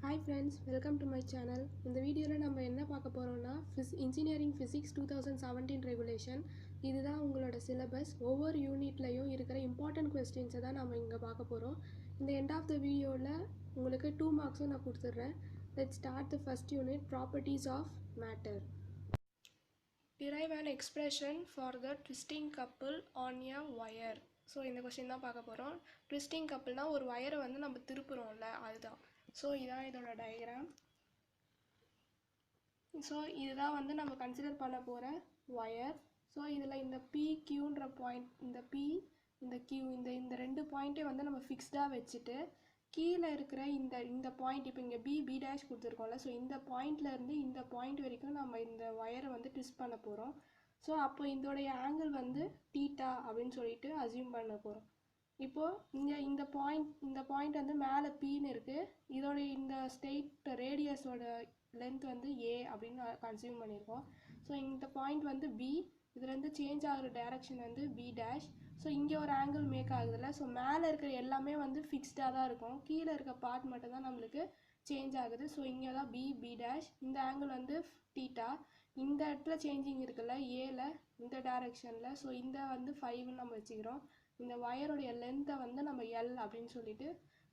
Hi friends, welcome to my channel. இந்த வீடியோவில் நம்ம என்ன பார்க்க போகிறோம்னா இன்ஜினியரிங் ஃபிசிக்ஸ் 2017 ரெகுலேஷன். இதுதான் உங்களோட சிலபஸ். ஒவ்வொரு யூனிட்லையும் இருக்கிற இம்பார்ட்டன்ட் கொஸ்டின்ஸை தான் நம்ம இங்கே பார்க்க போகிறோம். இந்த எண்ட் ஆஃப் த வீடியோவில் உங்களுக்கு 2 மார்க்ஸும் நான் கொடுத்துட்றேன். Let's start the first unit, properties of matter. Derive an expression for the twisting couple on a wire. So இந்த கொஸ்டின் தான் பார்க்க போகிறோம். ட்விஸ்டிங் கப்புள்னால் ஒரு வயரை வந்து நம்ம திருப்புறோம்ல, அதுதான். ஸோ இதான் இதோட டயக்ராம். ஸோ இதுதான் வந்து நம்ம கன்சிடர் பண்ண போகிற ஒயர். ஸோ இதில் இந்த PQன்ற பாயிண்ட், இந்த P இந்த Q, இந்த ரெண்டு பாயிண்ட்டே வந்து நம்ம ஃபிக்ஸ்டாக வச்சுட்டு கீழே இருக்கிற இந்த பாயிண்ட், இப்போ இங்கே B டேஷ் கொடுத்துருக்கோம்ல, ஸோ இந்த பாயிண்ட்லேருந்து இந்த பாயிண்ட் வரைக்கும் நம்ம இந்த ஒயரை வந்து ட்விஸ்ட் பண்ண போகிறோம். ஸோ அப்போ இதோடைய ஆங்கிள் வந்து தீட்டா அப்படின்னு சொல்லிட்டு அசியூம் பண்ண போகிறோம். இப்போது இந்த பாயிண்ட் வந்து மேலே Pன்னு இருக்குது. இதோடைய இந்த ஸ்ட்ரெயிட் ரேடியஸோட லென்த் வந்து A அப்படின்னு கன்சியூம் பண்ணியிருக்கோம். ஸோ இந்த பாயிண்ட் வந்து B, இதுலேருந்து சேஞ்ச் ஆகிற டைரக்ஷன் வந்து B டேஷ். ஸோ இங்கே ஒரு ஆங்கிள் மேக் ஆகுதுல்ல, ஸோ மேலே இருக்கிற எல்லாமே வந்து ஃபிக்ஸ்டாக தான் இருக்கும், கீழே இருக்க பார்ட் மட்டும்தான் நம்மளுக்கு சேஞ்ச் ஆகுது. ஸோ இங்கே தான் B டேஷ், இந்த ஆங்கிள் வந்து தீட்டா. இந்த இடத்துல சேஞ்சிங் இருக்குல்ல ஏல, இந்த டைரக்ஷனில். ஸோ இந்த வந்து 5ன்னு நம்ம வச்சுக்கிறோம். இந்த ஒயருடைய லென்த்தை வந்து நம்ம L அப்படின்னு சொல்லிட்டு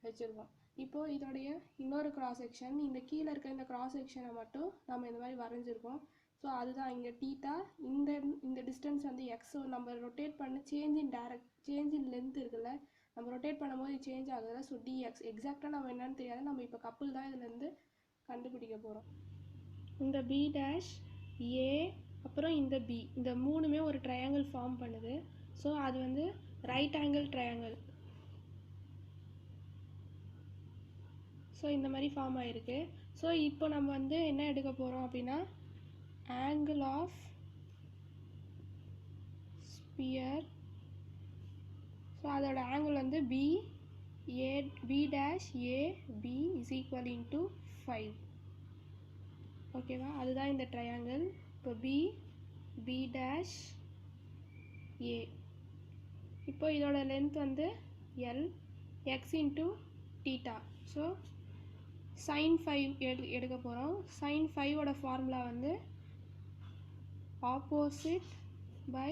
வச்சுருக்கோம். இப்போது இதோடைய இன்னொரு கிராஸ் செக்ஷன், இந்த கீழே இருக்க இந்த கிராஸ் செக்ஷனை மட்டும் நம்ம இந்த மாதிரி வரைஞ்சிருக்கோம். ஸோ அதுதான் இங்கே தீட்டா. இந்த டிஸ்டன்ஸ் வந்து X. ஸோ நம்ம ரொட்டேட் பண்ண சேஞ்ச் இன் லென்த் இருக்குல்ல, நம்ம ரொட்டேட் பண்ணும்போது சேஞ்ச் ஆகுதுல்ல, ஸோ dx. எக்ஸாக்டாக நம்ம என்னன்னு தெரியாது, நம்ம இப்போ கப்புள் தான் இதுலேருந்து கண்டுபிடிக்க போகிறோம். இந்த B டேஷ் A அப்புறம் இந்த B, இந்த மூணுமே ஒரு ட்ரையாங்கிள் ஃபார்ம் பண்ணுது. ஸோ அது வந்து ரைட் ஆங்கிள் ட்ரையாங்கிள். ஸோ இந்த மாதிரி ஃபார்ம் ஆகிருக்கு. ஸோ இப்போ நம்ம வந்து என்ன எடுக்க போகிறோம் அப்படின்னா, ஆங்கிள் ஆஃப் ஸ்பியர். ஸோ அதோட ஆங்கிள் வந்து B dash AB is equal into 5. ஓகேவா, அதுதான் இந்த ட்ரையாங்கிள். இப்போ B டேஷ் A. இப்போ இதோட லென்த் வந்து L, X into theta. So sin 5 எடுக்க போகிறோம். sin 5ஓட ஃபார்முலா வந்து opposite by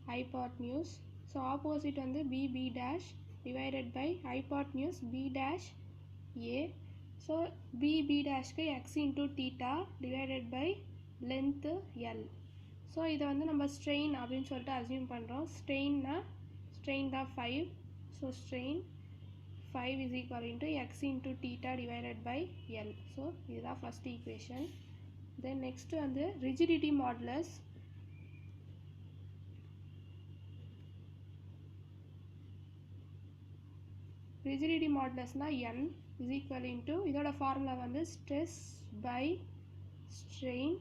hypotenuse. So opposite வந்து B dash divided by hypotenuse B dash A. So B டேஷ்க்கு X into theta divided by length L. So இதை வந்து நம்ம strain அப்படின்னு சொல்லிட்டு அசியூம் பண்ணுறோம். ஸ்ட்ரெயின் தான் 5. So strain 5 is equal into X into theta divided by L. So இதுதான் first equation. Then next வந்து ரிஜிடிட்டி மாடுலஸ். ரிஜிடிட்டி மாடுலஸ்னால் N is equal into, இதோட ஃபார்முலா வந்து ஸ்ட்ரெஸ் பை ஸ்ட்ரெயின்.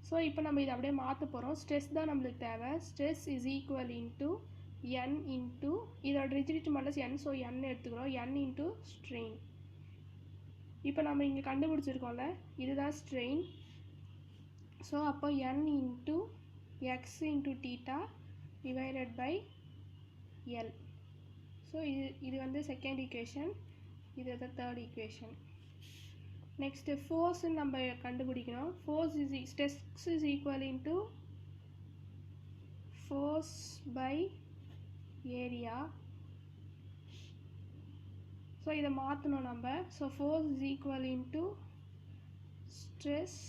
ஸோ இப்போ நம்ம இதை அப்படியே மாற்ற போகிறோம். ஸ்ட்ரெஸ் தான் நம்மளுக்கு தேவை. Stress is equal into N into, இதோட rigidity modulus N, so N எடுத்துக்கிறோம். N into strain. இப்போ நம்ம இங்கே கண்டுபிடிச்சிருக்கோம்ல, இதுதான் ஸ்ட்ரெயின். ஸோ அப்போ N into X into theta divided by L. So இது வந்து செகண்ட் ஈக்குவேஷன், இது தேர்ட் ஈக்குவேஷன். நெக்ஸ்ட்டு ஃபோர்ஸு நம்ம கண்டுபிடிக்கணும். Stress is equal into force by area. So இதை மாற்றணும் நம்ம. So force is equal into stress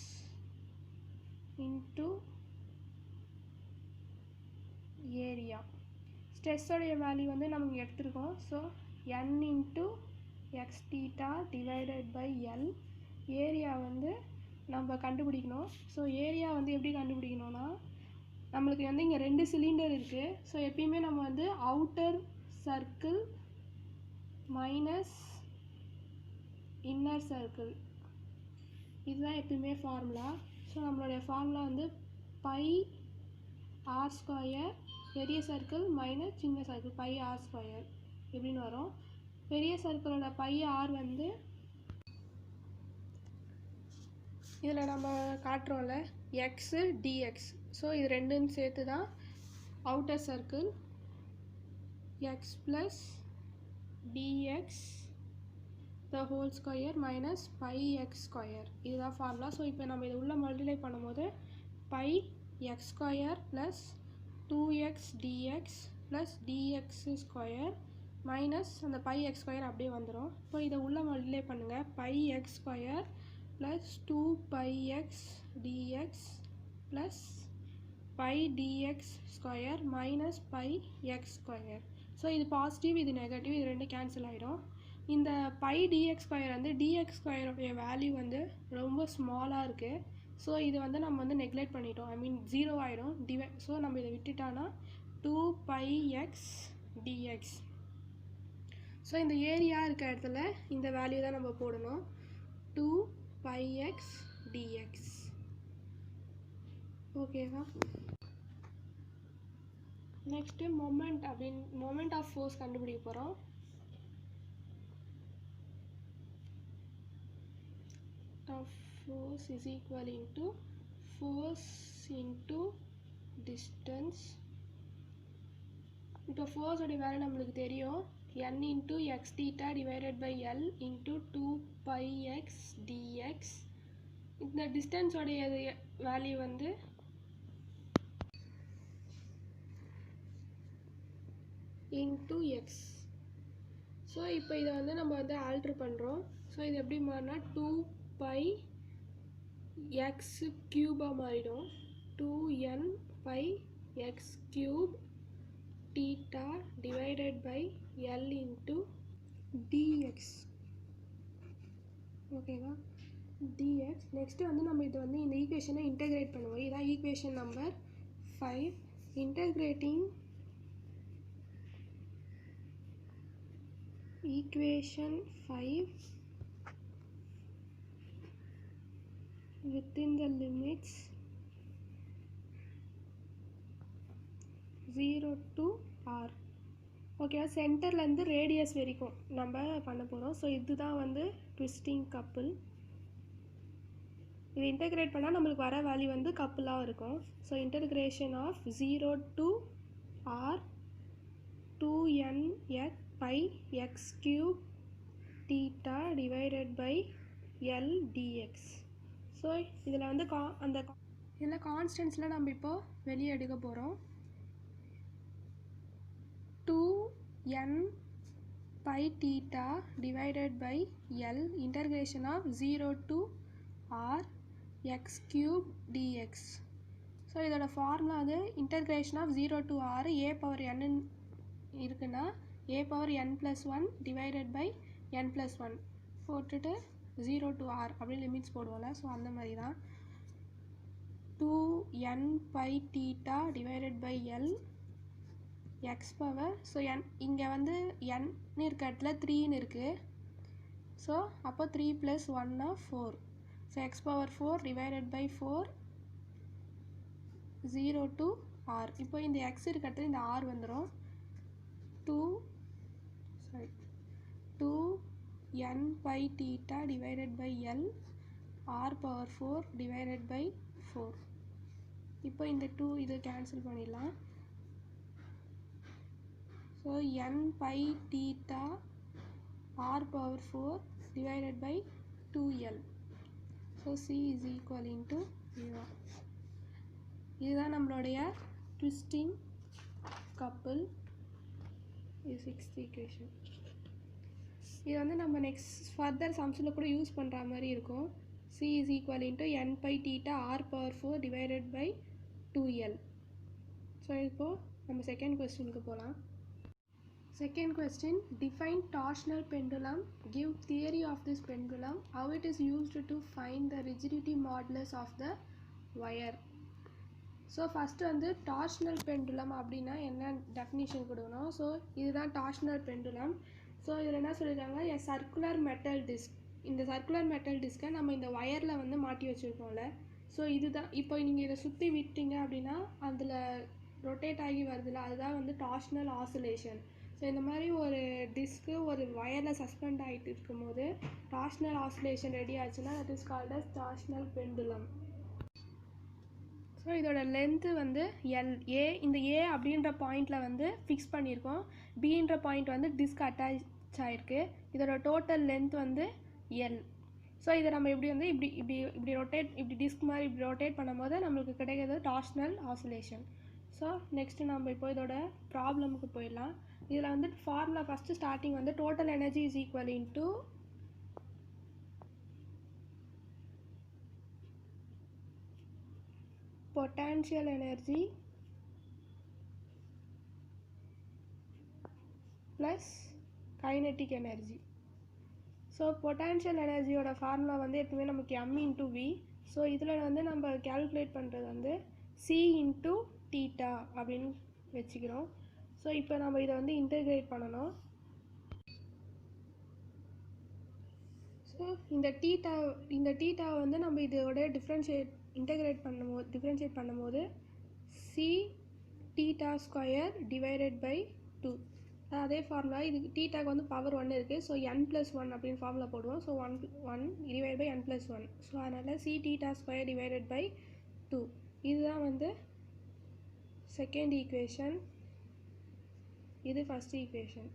into area. ஸ்ட்ரெஸ்ஸோடைய value வந்து நம்ம எடுத்துருக்கோம். So N into X theta divided by L. Area வந்து நம்ம கண்டுபிடிக்கணும். ஸோ ஏரியா வந்து எப்படி கண்டுபிடிக்கணும்னா, நம்மளுக்கு வந்து இங்கே 2 சிலிண்டர் இருக்குது. ஸோ எப்பயுமே நம்ம வந்து outer circle minus inner circle, இதுதான் எப்பயுமே ஃபார்முலா. ஸோ நம்மளுடைய ஃபார்முலா வந்து பை ஆர் ஸ்கொயர், பெரிய சர்க்கிள் மைனஸ் சின்ன சர்க்கிள் பை ஆர் ஸ்கொயர் எப்படின்னு வரும். பெரிய சர்க்கிளோட பை ஆர் வந்து இதில் நம்ம காட்டுறோம்ல எக்ஸு dx. ஸோ இது ரெண்டும் சேர்த்து தான் outer circle. x + dx the whole square minus pi x square, இதுதான் ஃபார்முலா. ஸோ இப்போ நம்ம இது உள்ள மல்டிப்ளை பண்ணும்போது pi x square plus 2x dx plus dx square minus அந்த பை எக்ஸ் ஸ்கொயர் அப்படியே வந்துடும். இப்போ இதை உள்ள மல்டிப்ளை பண்ணுங்கள். Pi x square plus 2 pi x dx plus pi dx square minus pi x square. So இது positive, இது negative, இது ரெண்டு கேன்சல் ஆகிடும். இந்த பை dx ஸ்கொயர் வந்து dx ஸ்கொயருடைய வேல்யூ வந்து ரொம்ப ஸ்மாலாக இருக்குது. ஸோ இது வந்து நம்ம வந்து நெக்லெக்ட் பண்ணிட்டோம், ஐ மீன் 0 ஆகிடும். ஸோ நம்ம இதை விட்டுட்டோன்னா 2 பை எக்ஸ் dx. ஸோ இந்த ஏரியா இருக்க இடத்துல இந்த வேல்யூ தான் நம்ம போடணும், 2 பை எக்ஸ் dx. ஓகேவா? நெக்ஸ்ட்டு மொமெண்ட் ஆஃப் ஃபோர்ஸ் கண்டுபிடிக்க போகிறோம். Of force is equal into force into distance. இப்போ force உடைய வேல்யூ நம்மளுக்கு தெரியும், n into x theta divided by L into 2 pi x dx. இந்த distance உடைய வேல்யூ வந்து into x. ஸோ இப்போ இதை வந்து நம்ம வந்து ஆல்ட்ரு பண்ணுறோம். ஸோ இது எப்படி மாறினா 2 பை எக்ஸ் க்யூபாக மாறிடும், 2n pi x cube theta divided by l into dx. ஓகேவா? டிஎக்ஸ். நெக்ஸ்ட்டு வந்து நம்ம இதை வந்து இந்த ஈக்குவேஷனை இன்டெகிரேட் பண்ணுவோம். இதுதான் equation number 5. Integrating equation 5 within the limits 0 to r. ஓகேவா? சென்டர்லேருந்து ரேடியஸ் வரைக்கும் நம்ம பண்ண போகிறோம். ஸோ இதுதான் வந்து ட்விஸ்டிங் கப்புள். இது இன்டெகிரேட் பண்ணால் நம்மளுக்கு வர வேல்யூ வந்து கப்புளாக இருக்கும். So integration of 0 to r 2n x pi x cube theta divided by l dx. So இதில் வந்து இதில் கான்ஸ்டன்ட்ஸில் நம்ம இப்போது வெளியே எடுக்க போகிறோம். 2n by theta divided by L integration of 0 to r x cube dx. So இதோட ஃபார்முலா வந்து integration of 0 to r a power n இருக்குன்னா a power n + 1 divided by n + 1 போட்டுட்டு 0 to r அப்படி லிமிட்ஸ் போடுவோம்ல. So அந்த மாதிரி தான் 2n by theta divided by L x power. So இங்கே வந்து n இருக்க இடத்துல 3ன்னு இருக்குது. ஸோ அப்போ 3 + 1 4. So x power 4 divided by 4 0 to r. இப்போ இந்த எக்ஸ் இருக்க இடத்துல இந்த r வந்துடும். 2n by theta divided by l r power 4 divided by 4. இப்போ இந்த 2 இது கேன்சல் பண்ணிடலாம். So n pi theta r power 4 divided by 2l. So c is equal into 0. இதுதான் நம்மளுடைய ட்விஸ்டிங் கப்புள். இது 6th ஈக்குவேஷன். இது வந்து நம்ம நெக்ஸ்ட் ஃபர்தர் சம்ஸில் கூட யூஸ் பண்ணுற மாதிரி இருக்கும். c is equal into n pi theta r power 4 divided by 2l. So இப்போது நம்ம செகண்ட் கொஸ்டினுக்கு போகலாம். Second question, define torsional pendulum, give theory of this pendulum, how it is used to find the rigidity modulus of the wire. So first வந்து torsional pendulum அப்படின்னா என்ன definition கொடுக்கணும். So இதுதான் torsional pendulum. So இதில் என்ன சொல்லியிருக்காங்க, எ circular metal disk. இந்த circular metal டிஸ்க்கை நம்ம இந்த ஒயரில் வந்து மாட்டி வச்சுருக்கோம்ல. ஸோ இதுதான் இப்போ நீங்கள் இதை சுற்றி விட்டீங்க அப்படின்னா அதில் ரொட்டேட் ஆகி வருதுல்ல, அதுதான் வந்து டார்ஷனல் ஆசிலேஷன். ஸோ இந்த மாதிரி ஒரு டிஸ்க்கு ஒரு ஒயரில் சஸ்பெண்ட் ஆகிட்டு இருக்கும்போது டார்ஷனல் ஆசிலேஷன் ரெடி ஆச்சுன்னா that is called as torsional pendulum. So இதோட லென்த்து வந்து எல் ஏ. இந்த ஏ அப்படின்ற பாயிண்டில் வந்து ஃபிக்ஸ் பண்ணியிருக்கோம். பின்ற பாயிண்ட் வந்து டிஸ்க் அட்டாச் ஆயிருக்கு. இதோட டோட்டல் லென்த் வந்து எல். ஸோ இதை நம்ம இப்படி வந்து இப்படி ரொட்டேட், இப்படி டிஸ்க் மாதிரி இப்படி ரொட்டேட் பண்ணும்போது நம்மளுக்கு கிடைக்கிறது டார்ஷனல் ஆசிலேஷன். ஸோ நெக்ஸ்ட்டு நம்ம இப்போ இதோட ப்ராப்ளமுக்கு போயிடலாம். இதில் வந்து ஃபார்முலா ஃபஸ்ட்டு ஸ்டார்டிங் வந்து total energy is equal into potential energy plus kinetic energy. So potential எனர்ஜியோட ஃபார்முலா வந்து எப்பவுமே நமக்கு m இன்ட்டு வி. ஸோ இதில் வந்து நம்ம கேல்குலேட் பண்ணுறது வந்து சி இன்ட்டு தீட்டா அப்படின்னு வச்சுக்கிறோம். ஸோ இப்போ நம்ம இதை வந்து இன்டெகிரேட் பண்ணணும். ஸோ இந்த தீட்டாவை வந்து நம்ம இதோட இன்டெகிரேட் பண்ணும்போது c theta square divided by 2. அதே ஃபார்முலா இதுக்கு தீட்டாக்கு வந்து பவர் 1 இருக்குது. ஸோ n+1 அப்படின்னு ஃபார்முலா போடுவோம். So 1 divide by n+1. So அதனால் C theta square divided by 2. இதுதான் வந்து செகண்ட் ஈக்குவேஷன், இது first equation.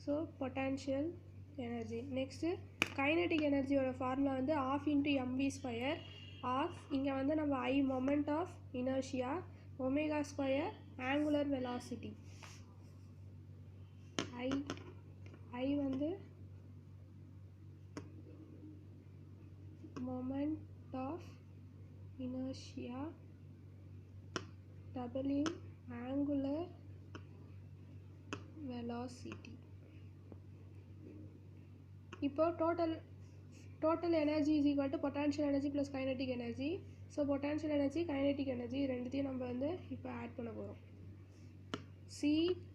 So potential energy. Next kinetic எனர்ஜியோட ஃபார்முலா வந்து ½ இன்ட்டு mv ஸ்கொயர். இங்கே வந்து நம்ம I moment of inertia, omega square angular velocity. I வந்து moment of inertia, W angular velocity. இப்போ total energy is equal to potential energy plus kinetic energy. So potential energy kinetic energy ரெண்டுத்தையும் நம்ம வந்து இப்போ add பண்ண போகிறோம். C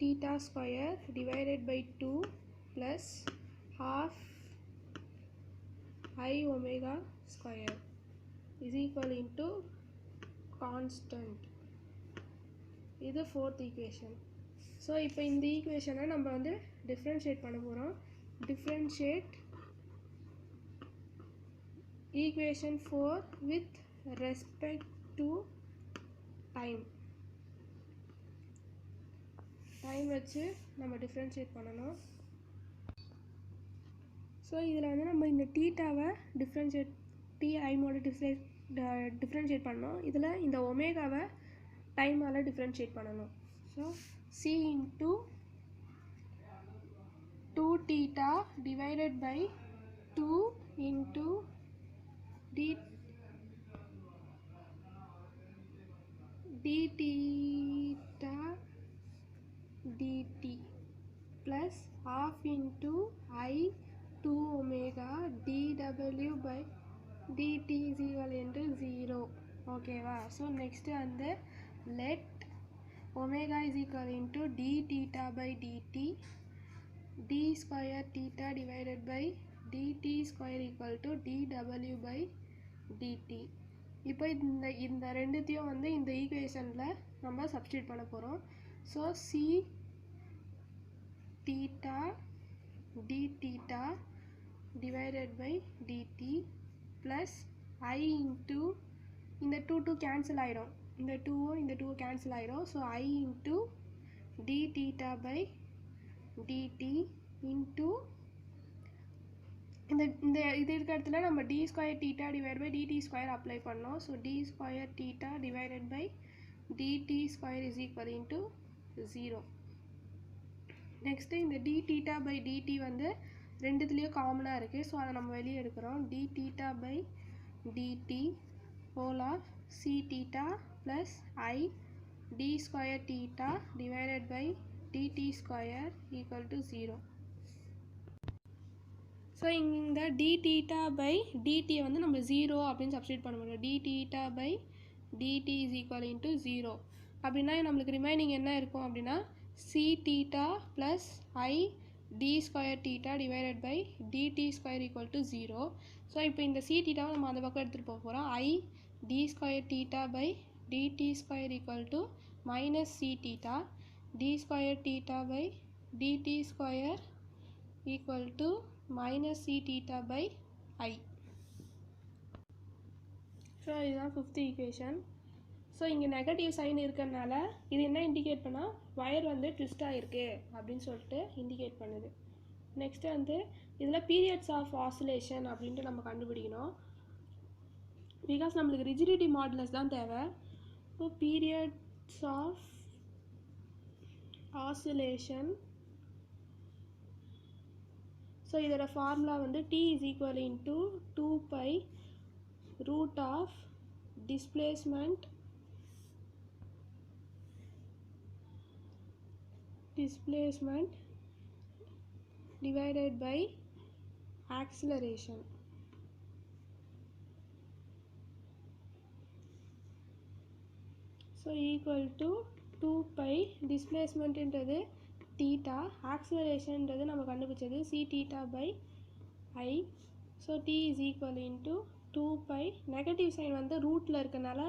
theta square divided by 2 plus ½ I omega square is equal into constant. இது fourth equation. So இப்போ இந்த ஈக்குவேஷனை நம்ம வந்து டிஃப்ரென்ஷியேட் பண்ண போகிறோம். Differentiate equation 4 with respect to time. Time வச்சு நம்ம டிஃப்ரென்ஷியேட் பண்ணணும். ஸோ இதில் வந்து நம்ம இந்த தீட்டாவை ஐமோட டிஃப்ரென்ஷியேட் பண்ணணும். இதில் இந்த ஒமேகாவை டைமால் டிஃப்ரென்ஷியேட் பண்ணணும். So C into 2 theta divided by 2 into d theta dt plus ½ into I 2 omega dw by dt is equal into 0. ஓகேவா? ஸோ நெக்ஸ்ட்டு வந்து let omega is equal into d theta by dt, d square theta divided by dt square equal to dw by dt. இப்போ இந்த ரெண்டுத்தையும் வந்து இந்த ஈக்குவேஷனில் நம்ம substitute பண்ண போகிறோம். So C theta d theta divided by dt plus I into இந்த 2 கேன்சல் ஆகிடும், இந்த 2 கேன்சல் ஆகிடும். So I into d theta by dt into இந்த இது இருக்கிற இடத்துல நம்ம d square theta divide by dt square apply பண்ணோம். So D square theta divided by dt square is equal into 0. Next இந்த டி தீட்டா பை டிடி வந்து ரெண்டுத்துலேயும் காமனாக இருக்குது. ஸோ அதை நம்ம வெளியே எடுக்கிறோம். D theta by dt whole of c theta plus I d square theta divided by dt square equal to 0. So இந்த டி தீட்டா பை டிடியை வந்து நம்ம 0 அப்படின்னு சப்ஸ்டியூட் பண்ண முடியும். D theta by dt is equal into 0 அப்படின்னா நம்மளுக்கு remaining என்ன இருக்கும் அப்படின்னா c theta plus I d square theta divided by dt square equal to 0. So இப்போ இந்த சி தீட்டாவை நம்ம அந்த பக்கம் எடுத்துகிட்டு போக போகிறோம். I d square theta by dt square equal to minus C theta, d square theta by dt square equal to minus c theta by I. So இதுதான் ஃபிஃப்த் ஈக்குவேஷன். ஸோ இங்கே நெகட்டிவ் சைன் இருக்கிறதுனால இது என்ன indicate பண்ணால் wire வந்து twist ஆகிருக்கு அப்படின்னு சொல்லிட்டு இண்டிகேட் பண்ணுது. நெக்ஸ்ட்டு வந்து இதில் பீரியட்ஸ் ஆஃப் ஆசிலேஷன் அப்படின்ட்டு நம்ம கண்டுபிடிக்கணும். பிகாஸ் நம்மளுக்கு ரிஜிடிட்டி மாடுலஸ் தான் தேவை. So periods of oscillation, so இதோட ஃபார்முலா வந்து T is equal into 2 pi root of displacement divided by acceleration. So equal to 2 pi displacement என்றது theta, acceleration என்றது நம்ம கண்டுபிடிச்சது c theta by I. So T is equal into 2 pi, negative sign வந்து ரூட்டில் இருக்கனால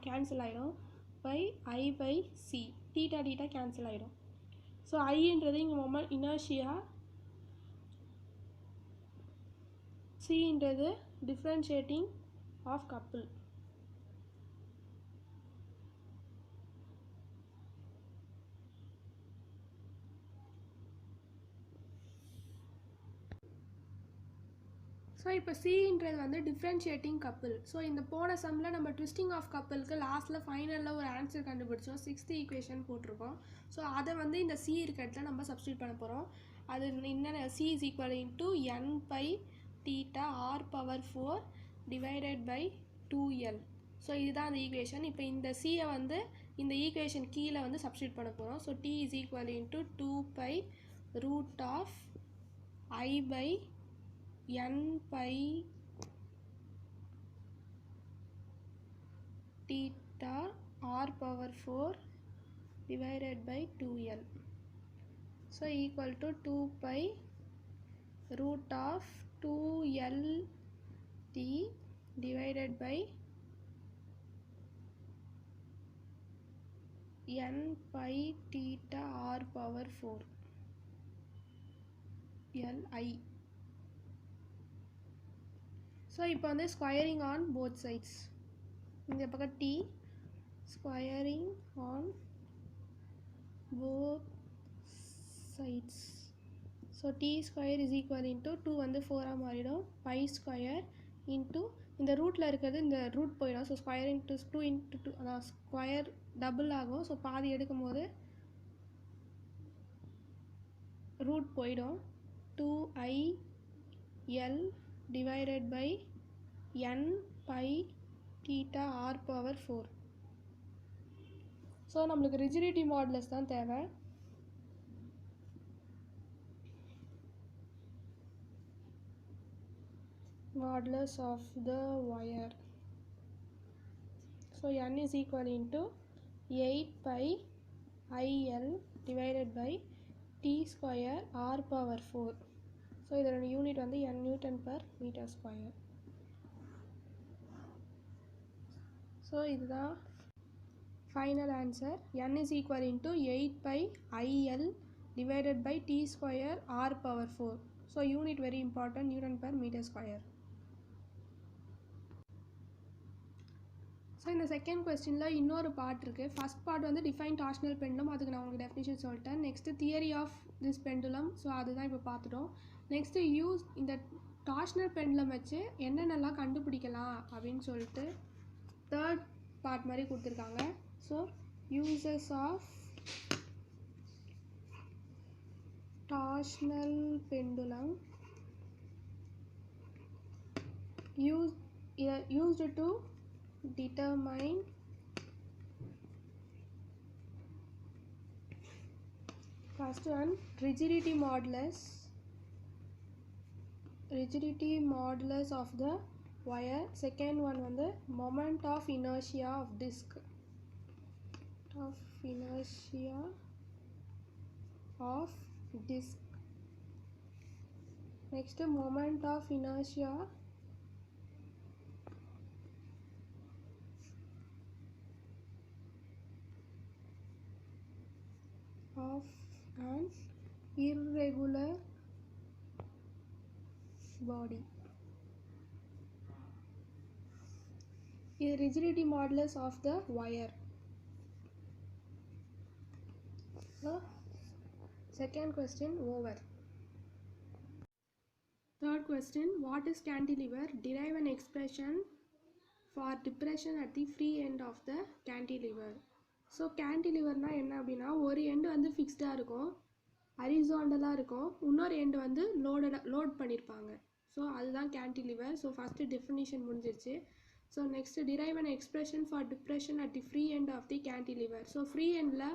cancel ஆகிடும், by I by c, theta theta கேன்சல் ஆகிடும். ஸோ ஐன்றது இங்கே மொமெண்ட் இனர்ஷியா, சின்றது டிஃப்ரென்ஷியேட்டிங் ஆஃப் கப்பிள். ஸோ இப்போ சின்றது வந்து டிஃப்ரென்ஷியேட்டிங் கப்பிள். ஸோ இந்த போன சம்மில் நம்ம ட்விஸ்டிங் ஆஃப் கப்பிளுக்கு லாஸ்ட்டில் ஃபைனலில் ஒரு ஆன்சர் கண்டுபிடிச்சோம், 6th ஈக்குவேஷன் போட்டிருக்கோம். ஸோ அதை வந்து இந்த சி இருக்க இடத்துல நம்ம சப்ஸ்டியூட் பண்ண போகிறோம். அது என்னென்ன, c is equal into n pi theta r power 4 divided by 2L. So இதுதான் அந்த ஈக்குவேஷன். இப்போ இந்த சியை வந்து இந்த ஈக்குவேஷன் கீழே வந்து சப்ஸ்டியூட் பண்ண போகிறோம். So T is equal into 2 pi root of I by n pi theta r power 4 divided by 2L. So equal to 2 pi root of 2L t divided by n pi theta r power 4 Li. So இப்போ வந்து squaring on both sides, இந்த பக்கம் T squaring on both sides. So D square is equal into 2 வந்து 4ஆக மாறிடும், by square into இந்த ரூட்டில் இருக்கிறது இந்த ரூட் போயிடும். ஸோ ஸ்கொயர் இன்ட்டு 2 இன்ட்டு 2 அதான் ஸ்கொயர் டபுள் ஆகும். ஸோ பாதி எடுக்கும் போது ரூட் போயிடும். 2IL divided by n pi theta r power 4. So நம்மளுக்கு ரிஜிடிட்டி மாடுலஸ் தான் தேவை. modulus of the wire. So n is equal into 8 pi IL divided by t square r power 4. So இதோட unit வந்து n Newton per meter square. So இதுதான் final answer. n is equal into 8 pi IL divided by t square r power 4. So unit very important, Newton per meter square. So இந்த second கொஸ்டினில் இன்னொரு part இருக்குது. First part வந்து define torsional pendulum, அதுக்கு நான் உங்களுக்கு definition சொல்லிட்டேன். Next theory of this pendulum, so அதுதான் இப்போ பார்த்துட்டோம். நெக்ஸ்ட்டு யூஸ் இந்த டார்ஷனல் பெண்டுலம் வச்சு என்னென்னலாம் கண்டுபிடிக்கலாம் அப்படின்னு சொல்லிட்டு தேர்ட் பார்ட் மாதிரி கொடுத்துருக்காங்க. So uses of torsional pendulum used to determine first one rigidity modulus of the wire. Second one வந்து moment of inertia of disc, next moment of inertia of an irregular body. இது rigidity modulus of the wire. Second question over. Third question, what is cantilever? Derive an expression for depression at the free end of the cantilever. So கேன்டிலிவர்னால் என்ன அப்படின்னா, ஒரு end வந்து ஃபிக்ஸ்டாக இருக்கும், ஹரிசாண்டலாக இருக்கும், இன்னொரு end வந்து லோட் பண்ணியிருப்பாங்க. ஸோ அதுதான் கேன்டிலிவர். ஸோ ஃபஸ்ட்டு டெஃபினிஷன் முடிஞ்சிருச்சு. So next derive an expression for depression at the free end of the cantilever. So free எண்டில்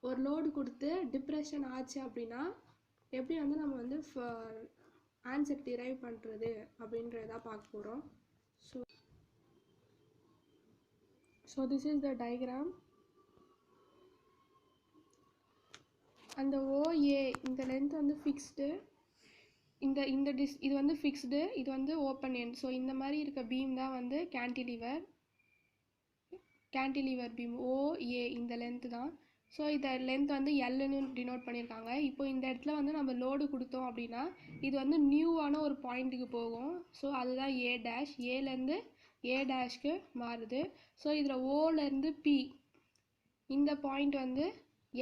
ஒரு லோடு கொடுத்து டிப்ரெஷன் ஆச்சு அப்படின்னா எப்படி வந்து நம்ம வந்து ஆன்சர் டிரைவ் பண்ணுறது அப்படின்றத பார்க்க போகிறோம். So this is the diagram. அந்த ஓஏ இந்த லென்த் வந்து ஃபிக்ஸ்டு, இது வந்து ஃபிக்ஸ்டு, இது வந்து ஓப்பன் எண்ட். ஸோ இந்த மாதிரி இருக்க பீம் தான் வந்து கேன்டிலிவர் பீம். ஓஏ இந்த லென்த்து தான். ஸோ இந்த லென்த் வந்து எல்லுன்னு டினோட் பண்ணியிருக்காங்க. இப்போ இந்த இடத்துல வந்து நம்ம லோடு கொடுத்தோம் அப்படின்னா இது வந்து நியூவான ஒரு பாயிண்ட்டுக்கு போகும். ஸோ அதுதான் ஏ டேஷ். ஏலேருந்து ஏ டேஷ்க்கு மாறுது. ஸோ இதில் ஓலேருந்து பி இந்த பாயிண்ட் வந்து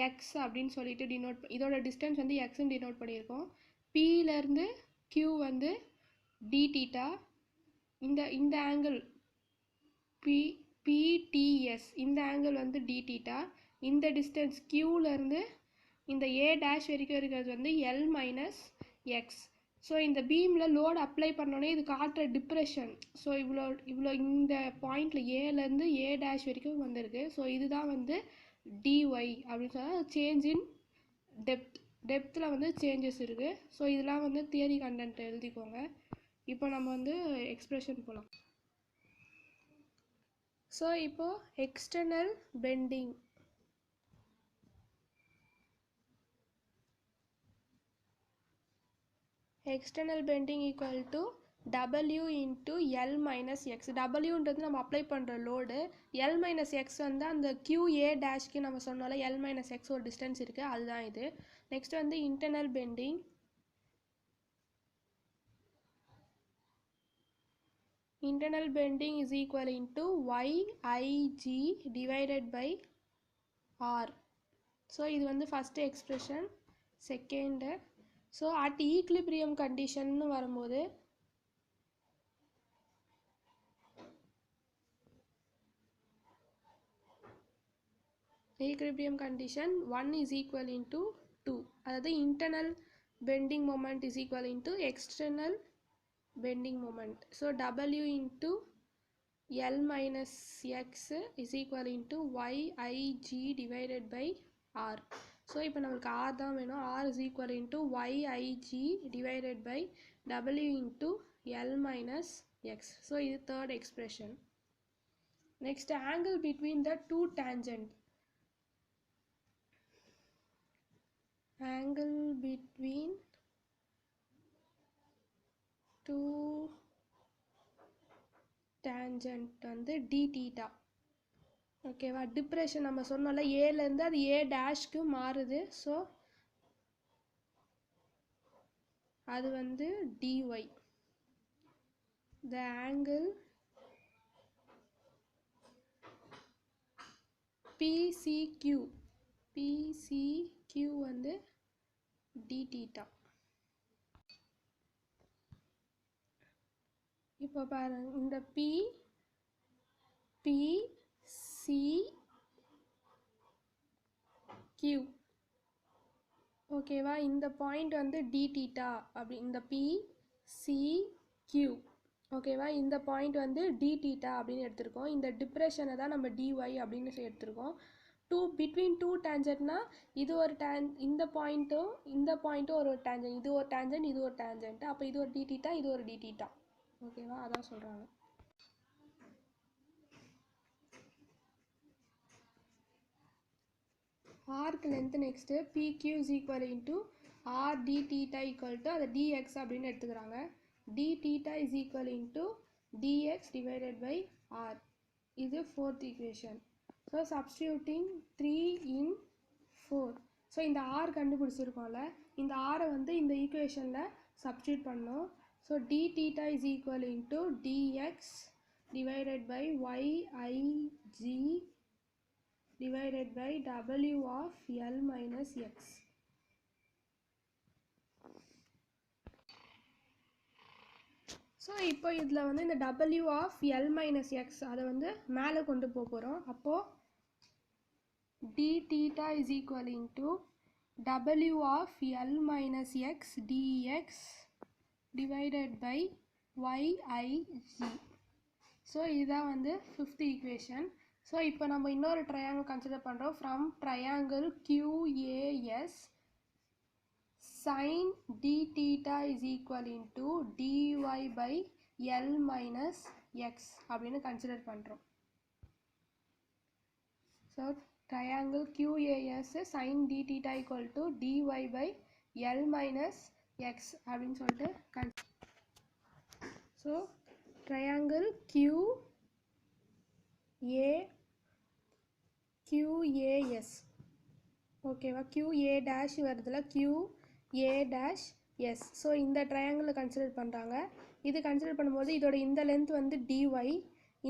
எக்ஸ் அப்படின்னு சொல்லிட்டு இதோட டிஸ்டன்ஸ் வந்து எக்ஸ்ன்னு டினோட் பண்ணியிருக்கோம். பியிலேருந்து கியூ வந்து டி தீட்டா, இந்த ஆங்கிள் பிடிஎஸ், இந்த ஆங்கிள் வந்து டி தீட்டா. இந்த டிஸ்டன்ஸ் கியூலேருந்து இந்த ஏ டேஷ் வரைக்கும் இருக்கிறது வந்து எல் மைனஸ் எக்ஸ். ஸோ இந்த பீமில் லோடு அப்ளை பண்ணோன்னே இது காட்டுற டிப்ரெஷன். ஸோ இவ்வளோ இந்த பாயிண்டில் ஏலேருந்து ஏ டேஷ் வரைக்கும் வந்திருக்கு. ஸோ இதுதான் வந்து டிஒய் அப்படின்னு சொன்னால் சேஞ்ச் இன் டெப்த்தில் வந்து சேஞ்சஸ் இருக்குது. ஸோ இதெல்லாம் வந்து தியரி கண்டென்ட் எழுதிக்கோங்க. இப்போ நம்ம வந்து எக்ஸ்பிரஷன் போகலாம். ஸோ இப்போது external bending. External bending equal to W into L minus X. Wன்றது நம்ம அப்ளை பண்ணுற லோடு, L minus X வந்து அந்த QA டேஷ்க்கு நம்ம சொன்னால L minus X ஒரு டிஸ்டன்ஸ் இருக்குது, அதுதான் இது. நெக்ஸ்ட் வந்து internal bending. Internal bending is equal into YIG divided by R. So இது வந்து first expression. Second, so at equilibrium கண்டிஷன்னு வரும்போது equilibrium condition 1 is equal into 2, அதாவது internal bending moment is equal into external bending moment. So W into L minus X is equal into YIG divided by R. So இப்போ நம்மளுக்கு R தான் வேணும். R is equal into YIG divided by W into L minus X. So இது third expression. Next, angle between the two tangent. Angle between two tangent வந்து d theta. ஓகேவா? Depression நம்ம சொன்னோம்ல, ஏலேருந்து அது ஏ டேஷ்க்கு மாறுது. ஸோ அது வந்து டிஒய். த ஆங்கிள் பிசிக்யூ வந்து டி தீட்டா. இப்போ பாருங்க, இந்த PCQ ஓகேவா? இந்த பாயிண்ட் வந்து டி தீட்டா அப்படி, இந்த PCQ ஓகேவா? இந்த பாயிண்ட் வந்து டி தீட்டா அப்படின்னு எடுத்திருக்கோம். இந்த டிப்ரெஷனை தான் நம்ம டிஒய் அப்படின்னு எடுத்திருக்கோம். பிட்வீன் டூ டேஞ்சன்ட்னா இது ஒரு இந்த பாயிண்ட்டும் ஒரு டேஞ்சன்ட், இது ஒரு டேஞ்சன்ட், இது ஒரு டேஞ்சன்ட். அப்போ இது ஒரு டி தீட்டா, இது ஒரு டி தீட்டா. ஓகேவா? அதான் சொல்கிறாங்க. Arc length next PQ is equal into R d theta equal to அதை dx அப்படின்னு எடுத்துக்கிறாங்க. d theta is equal into dx divided by R. இது fourth equation. So substituting 3 in 4. So இந்த R கண்டுபிடிச்சிருக்கோம்ல, இந்த ஆரை வந்து இந்த ஈக்குவேஷனில் சப்ஸ்டியூட் பண்ணோம். So d theta is equal into dx divided by yij divided by w of L minus x. So இப்போ இதில் வந்து இந்த w of L minus x அதை வந்து மேலே கொண்டு போகிறோம். அப்போது d theta is equal into w of L minus x dx divided by yig. So இதுதான் வந்து 5th equation. ஸோ இப்போ நம்ம இன்னொரு ட்ரையாங்கிள் கன்சிடர் பண்ணுறோம். From triangle QAS sin d theta is equal into dy by L minus x அப்படின்னு consider பண்ணுறோம். So triangle QAS sin d theta equal to dy by L minus x அப்படின்னு சொல்லிட்டு so triangle QAS ஓகேவா, QA dash வருதுல QA dash S. So இந்த triangle consider பண்ணுறாங்க. இது consider பண்ணும்போது இதோட இந்த லென்த் வந்து dy,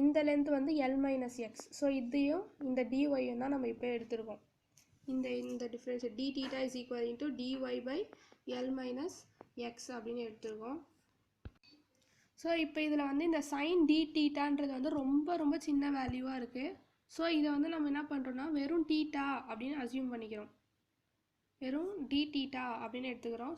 இந்த லென்த் வந்து L minus x. ஸோ இதையும் இந்த dyயும் தான் நம்ம இப்போ எடுத்துருக்கோம். இந்த difference d theta is equal into dy by L minus x அப்படின்னு எடுத்துருக்கோம். ஸோ இப்போ இதில் வந்து இந்த sin d thetaன்றது வந்து ரொம்ப சின்ன வேல்யூவாக இருக்குது. ஸோ இதை வந்து நம்ம என்ன பண்ணுறோன்னா வெறும் தீட்டா அப்படின்னு அசியூம் பண்ணிக்கிறோம். வெறும் d theta அப்படின்னு எடுத்துக்கிறோம்.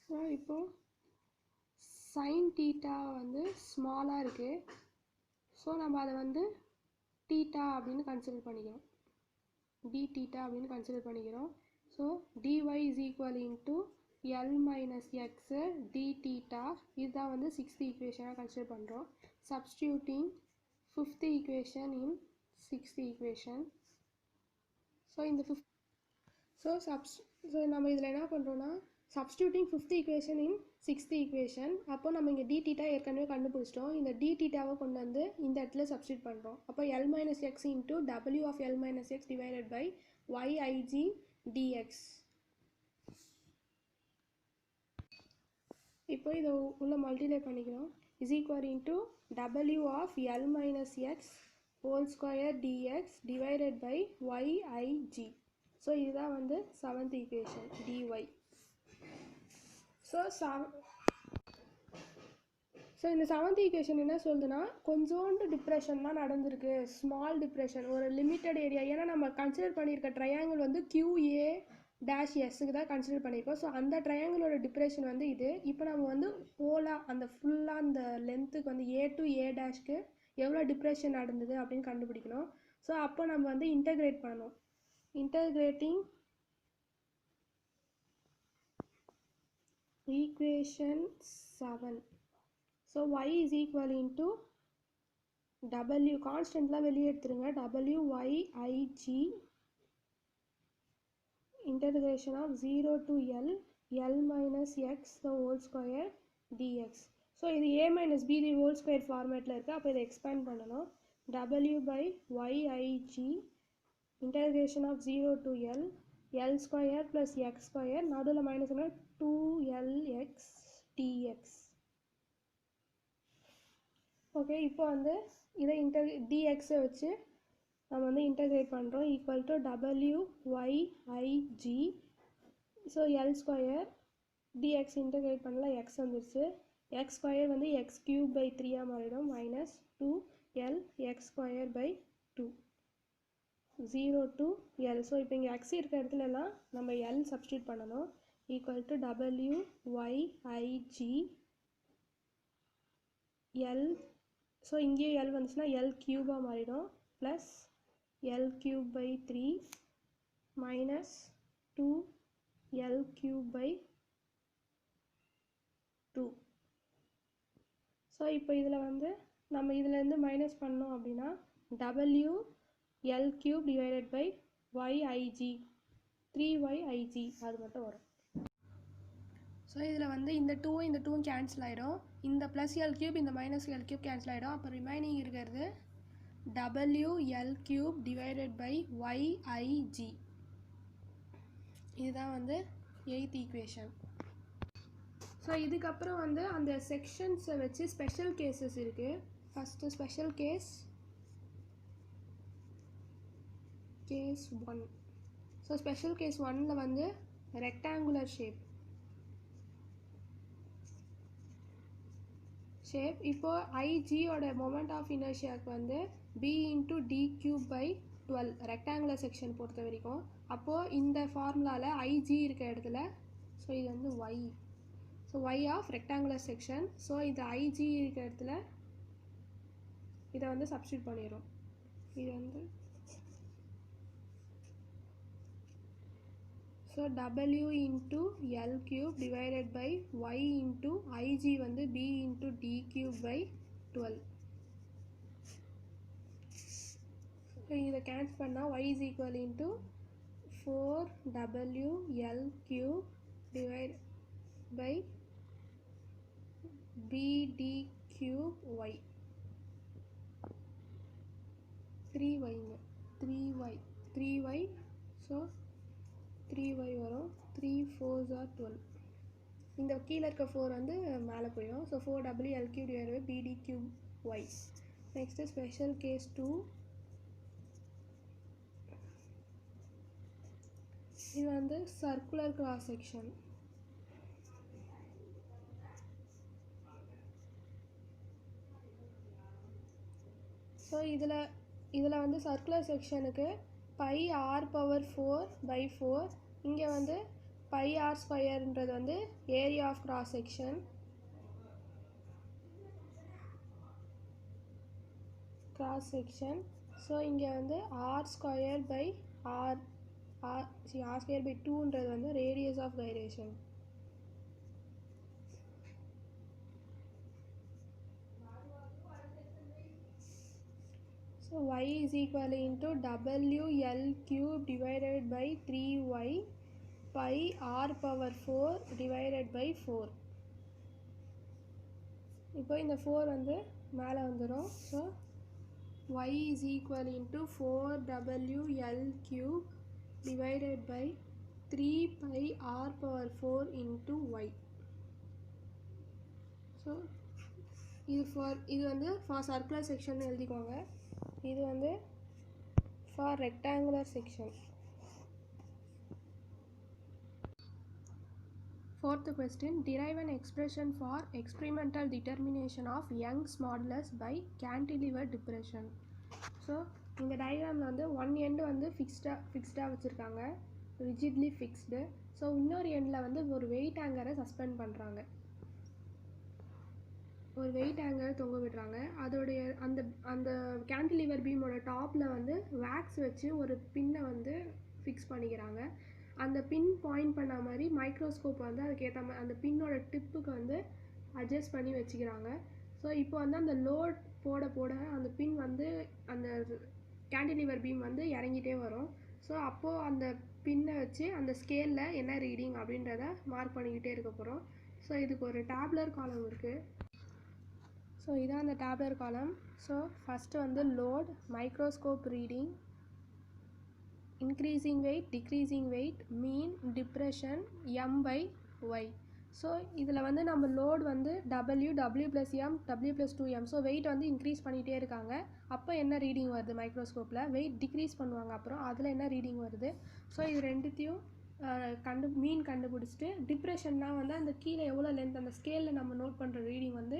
ஸோ இப்போ சைன் தீட்டா வந்து ஸ்மாலாக இருக்குது. ஸோ நம்ம அதை வந்து தீட்டா அப்படின்னு கன்சிடர் பண்ணிக்கிறோம். d theta அப்படின்னு கன்சிடர் பண்ணிக்கிறோம். So dy is equal into L minus x d theta. இதுதான் வந்து 6th ஈக்குவேஷனாக கன்சிடர் பண்ணுறோம். சப்ஸ்டியூட்டிங் 5th ஈக்குவேஷன் இன் 6th ஈக்குவேஷன். ஸோ இந்த ஸோ நம்ம இதில் என்ன பண்ணுறோன்னா substituting 5th equation in 6th equation. அப்போ நம்ம இங்கே d theta ஏற்கனவே கண்டுபிடிச்சிட்டோம். இந்த d thetaவை கொண்டு வந்து இந்த இடத்துல சப்ஸ்டியூட் பண்ணுறோம். அப்போ L minus x into w of L minus x divided by yig dx. இப்போ இதை உள்ள மல்டிப்ளை பண்ணிக்கிறோம். is equal into w of L minus x whole square dx divided by yig. So இதுதான் வந்து 7th equation dy. ஸோ இந்த 7th equation என்ன சொல்லுதுன்னா கொஞ்சோண்டு டிப்ரெஷன் தான் நடந்திருக்கு, ஸ்மால் டிப்ரெஷன், ஒரு லிமிட்டட் ஏரியா. ஏன்னா நம்ம கன்சிடர் பண்ணியிருக்க ட்ரையாங்கிள் வந்து QA டேஷ் எஸ்ஸுக்கு தான் கன்சிடர் பண்ணியிருக்கோம். ஸோ அந்த ட்ரையாங்கிளோட டிப்ரெஷன் வந்து இது. இப்போ நம்ம வந்து ஹோலாக அந்த ஃபுல்லாக அந்த லென்த்துக்கு வந்து A to A டேஷ்க்கு எவ்வளோ டிப்ரெஷன் நடந்தது அப்படின்னு கண்டுபிடிக்கணும். ஸோ அப்போ நம்ம வந்து இன்டகிரேட் பண்ணணும். Integrating equation 7. So y is equal into w, கான்ஸ்டன்ட்லாம் வெளியே எடுத்துருங்க, wyig integration of 0 to L minus x the whole square dx. So இது a minus b the whole square ஃபார்மேட்டில் இருக்குது. அப்போ இதை எக்ஸ்பேண்ட் பண்ணணும். w by yig integration of 0 to L square plus x square, நடுவில் minus 2lx dx. Okay, இப்போ வந்து இதை dx வச்சு நம்ம வந்து இன்டகிரேட் பண்ணுறோம். Equal to wyig. So L square dx integrate பண்ணலாம், x வந்துருச்சு. x ஸ்கொயர் வந்து x³ by 3 மாறிடும், minus 2lx square by 2. 0 to L. So இப்போ இங்கே x இருக்கிற இடத்துலலாம் நம்ம L சப்ஸ்டியூட் பண்ணணும். Equal to wyig L. So இங்கேயும் L வந்துச்சுன்னா L³ மாறிடும், plus L³ by 3 minus 2L³ by 2. So இப்போ இதில் வந்து நம்ம இதிலேருந்து மைனஸ் பண்ணோம் அப்படின்னா WL³ divided by yig 3yig அது மட்டும் வரும். ஸோ இதில் வந்து இந்த 2 கேன்சல் ஆகிடும், இந்த +L³ இந்த -L³ கேன்சல் ஆகிடும். அப்போ ரிமைனிங் இருக்கிறது WL cube divided by YIG. இதுதான் வந்து 8th ஈக்குவேஷன். ஸோ இதுக்கப்புறம் வந்து அந்த செக்ஷன்ஸை வச்சு ஸ்பெஷல் கேசஸ் இருக்குது. First special case 1. So special case 1ல் வந்து ரெக்டாங்குலர் ஷேப். இப்போது ஐஜியோட மொமெண்ட் ஆஃப் இனர்ஷியாவுக்கு வந்து B × d cube by 12 rectangular section பொறுத்த வரைக்கும். அப்போது இந்த ஃபார்முலாவில் ஐஜி இருக்க இடத்துல ஸோ இது வந்து y. So y of rectangular section. So இது ஐஜி இருக்க இடத்துல இதை வந்து சப்ஸ்டியூட் பண்ணிடும். இது வந்து so W × L cube divided by y × IG வந்து B × d cube by 12. So இதை கேன்சல் பண்ணால் y is equal into 4WL cube divided by BD cube y. 3y. So 3y வரும். 3 4s are 12. இந்த கீழே இருக்க 4 வந்து மேலே போயிடும். So 4WL cube divided by BD cube y. Next special case 2. இது வந்து சர்க்குலர் கிராஸ் செக்ஷன். ஸோ இதில் வந்து சர்க்குலர் செக்ஷனுக்கு பை r⁴/4. இங்கே வந்து பை r²ன்றது வந்து area of cross section. So இங்கே வந்து r²/2ன்றது வந்து radius of gyration. So y is equal into WL cube divided by 3y pi r⁴ divided by 4. இப்போ இந்த 4 வந்து மேலே வந்துடும். So y is equal into 4WL cube divided by 3 pi r⁴ into y. So இது வந்து for circular section எழுதிக்கோங்க. இது வந்து for rectangular section. 4th question. Derive an expression for experimental determination of Young's modulus by cantilever depression. So இந்த டயக்ராமில் வந்து one end வந்து ஃபிக்ஸ்டாக வச்சுருக்காங்க, rigidly fixed. So இன்னொரு எண்டில் வந்து ஒரு வெயிட் ஆங்கரை சஸ்பெண்ட் பண்ணுறாங்க. ஒரு வெயிட் ஆங்கர் தொங்க விடுறாங்க. அதோடைய அந்த கேன்டிலிவர் பீமோட டாப்பில் வந்து வேக்ஸ் வச்சு ஒரு பின்னை வந்து ஃபிக்ஸ் பண்ணிக்கிறாங்க. அந்த பின் பாயிண்ட் பண்ண மாதிரி மைக்ரோஸ்கோப் வந்து அதுக்கேற்ற மாதிரி அந்த பின்னோட டிப்புக்கு வந்து அட்ஜஸ்ட் பண்ணி வச்சுக்கிறாங்க. ஸோ இப்போ வந்து அந்த லோட் போட அந்த பின் வந்து அந்த கேன்டிலிவர் பீம் வந்து இறங்கிட்டே வரும். ஸோ அப்போது அந்த பின்னை வச்சு அந்த ஸ்கேலில் என்ன ரீடிங் அப்படின்றத மார்க் பண்ணிக்கிட்டே இருக்க போகிறோம். ஸோ இதுக்கு ஒரு டேப்லர் காலம் இருக்குது. ஸோ இதான் அந்த டேப்லர் காலம். ஸோ ஃபஸ்ட்டு வந்து load, microscope reading, increasing weight, decreasing weight, mean, depression, m/y. So இதில் வந்து நம்ம லோட் வந்து W + m W + 2m. So weight வந்து இன்க்ரீஸ் பண்ணிகிட்டே இருக்காங்க. அப்போ என்ன ரீடிங் வருது மைக்ரோஸ்கோப்பில்? வெயிட் டிக்ரீஸ் பண்ணுவாங்க, அப்புறம் அதில் என்ன ரீடிங் வருது? ஸோ இது ரெண்டுத்தையும் மீன் கண்டுபிடிச்சிட்டு, டிப்ரெஷன்னா வந்து அந்த கீழே எவ்வளோ லென்த் அந்த ஸ்கேலில் நம்ம நோட் பண்ணுற ரீடிங் வந்து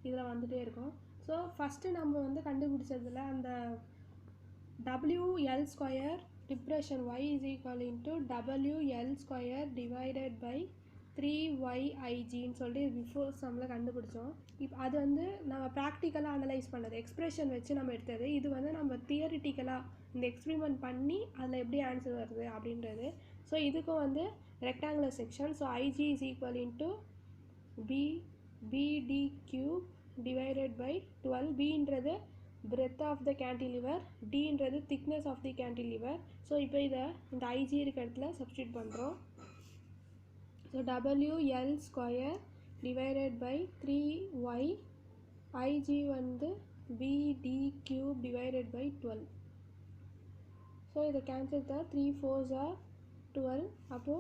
இதில் வந்துகிட்டே இருக்கும். ஸோ ஃபஸ்ட்டு நம்ம வந்து கண்டுபிடிச்சதில் அந்த WL² depression y is equal into WL² divided by 3yIgன்னு சொல்லிட்டு பிஃபோர் சம்மில் கண்டுபிடிச்சோம். இப்போ அது வந்து நம்ம ப்ராக்டிக்கலாக அனலைஸ் பண்ணது, எக்ஸ்ப்ரெஷன் வச்சு நம்ம எடுத்தது. இது வந்து நம்ம தியரிட்டிக்கலாக இந்த எக்ஸ்பிரிமெண்ட் பண்ணி அதில் எப்படி ஆன்சர் வருது அப்படின்றது. ஸோ இதுக்கும் வந்து rectangular section. So IG is equal into BD cube divided by 12. Bன்றது breadth of the cantilever, Dன்றது thickness of the cantilever. So இப்போ இதை இந்த IG இருக்க இடத்துல சப்ஸ்டியூட் பண்ணுறோம். So WL² divided by 3y, IG வந்து BD cube divided by 12. So இதை cancel the 3 4s are 12. அப்போ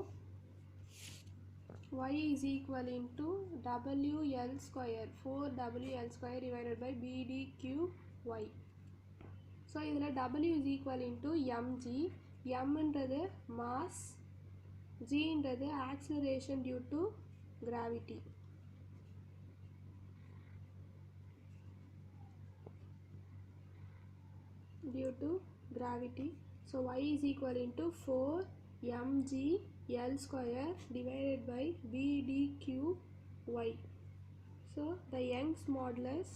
y is equal into WL square 4WL square divided by BD cube y. So இதில் W is equal into mg. M என்றது mass, g என்றது acceleration due to gravity. Due to gravity. So y is equal into 4 mg L square divided by BD cube y. So the Young's modulus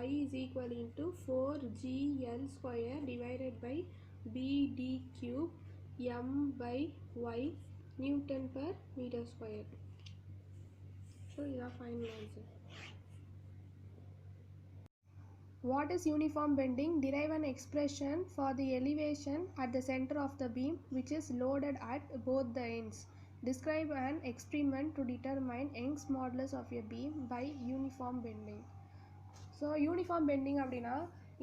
y is equal into 4gL square divided by BD cube m by y Newton per meter square. So this is the final answer. What is uniform bending? Derive an expression for the elevation at the center of the beam which is loaded at both the ends. Describe an experiment to determine Young's modulus of a beam by uniform bending. So uniform bending அப்படின்னா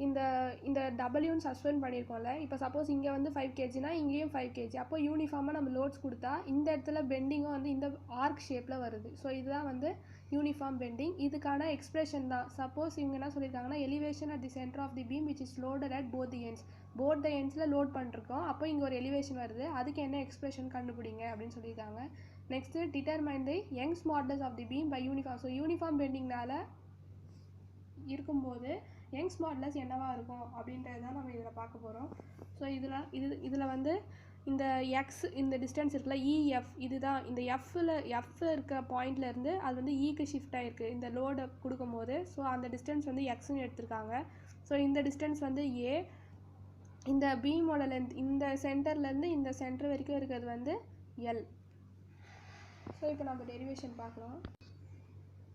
இந்த டபுள்யூன்னு suspend பண்ணியிருக்கோம்ல. இப்போ suppose இங்கே வந்து 5 kgனா இங்கேயும் 5 kg. அப்போ யூனிஃபார்மாக நம்ம loads கொடுத்தா இந்த இடத்துல பெண்டிங்கும் வந்து இந்த ஆர்க் ஷேப்பில் வருது. ஸோ இதுதான் வந்து யூனிஃபார்ம் பெண்டிங். இதுக்கான எக்ஸ்பிரஷன் தான். சப்போஸ் இவங்க என்ன சொல்லியிருக்காங்கன்னா elevation at the centre of the beam which is loaded at both the ends. Both the எண்ட்ஸில் லோட் பண்ணிருக்கோம். அப்போ இங்கே ஒரு எலிவேஷன் வருது. அதுக்கு என்ன எக்ஸ்பிரஷன் கண்டுபிடிங்க அப்படின்னு சொல்லியிருக்காங்க. Next determine the Young's modulus of the beam by uniform. So uniform பெண்டிங்னால இருக்கும்போது யங்ஸ் மாடுலஸ் என்னவா இருக்கும் அப்படின்றது தான் நம்ம இதில் பார்க்க போகிறோம். ஸோ இதில் வந்து இந்த எக்ஸ் இந்த டிஸ்டன்ஸ் இருக்குல்ல இஎஃப், இதுதான் இந்த எஃப்பில் இருக்கிற பாயிண்ட்லேருந்து அது வந்து ஈக்கு ஷிஃப்ட் ஆகிருக்கு இந்த லோடை கொடுக்கும்போது. ஸோ அந்த டிஸ்டன்ஸ் வந்து எக்ஸ்ன்னு எடுத்திருக்காங்க. ஸோ இந்த டிஸ்டன்ஸ் வந்து ஏ. இந்த பீமோட லென்த் இந்த சென்டர்லேருந்து இந்த சென்டர் வரைக்கும் இருக்கிறது வந்து எல். ஸோ இப்போ நம்ம டெரிவேஷன் பார்க்கலாம்.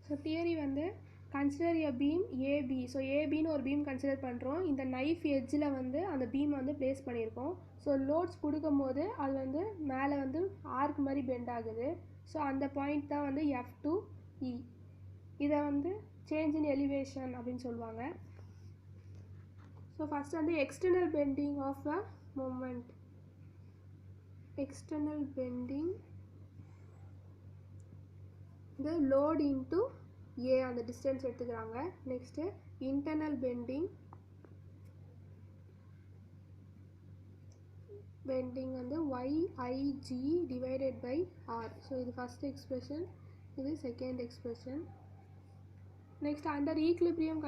ஸோ தியரி வந்து consider a beam AB. So ஏபின்னு ஒரு பீம் கன்சிடர் பண்ணுறோம். இந்த நைஃப் எட்ஜில் வந்து அந்த பீம் வந்து ப்ளேஸ் பண்ணியிருக்கோம். ஸோ லோட்ஸ் கொடுக்கும்போது அது வந்து மேலே வந்து ஆர்க் மாதிரி பெண்ட் ஆகுது. ஸோ அந்த பாயிண்ட் தான் வந்து F2E. இதை வந்து சேஞ்ச் இன் எலிவேஷன் அப்படின்னு சொல்லுவாங்க. ஸோ ஃபஸ்ட் வந்து external bending of a moment. External bending the load into A அந்த டிஸ்டன்ஸ் எடுத்துக்கிறாங்க. நெக்ஸ்ட்டு இன்டர்னல் பெண்டிங் வந்து YIG divided by R. So இது ஃபஸ்ட் எக்ஸ்பிரஷன், இது second expression. Next under equilibrium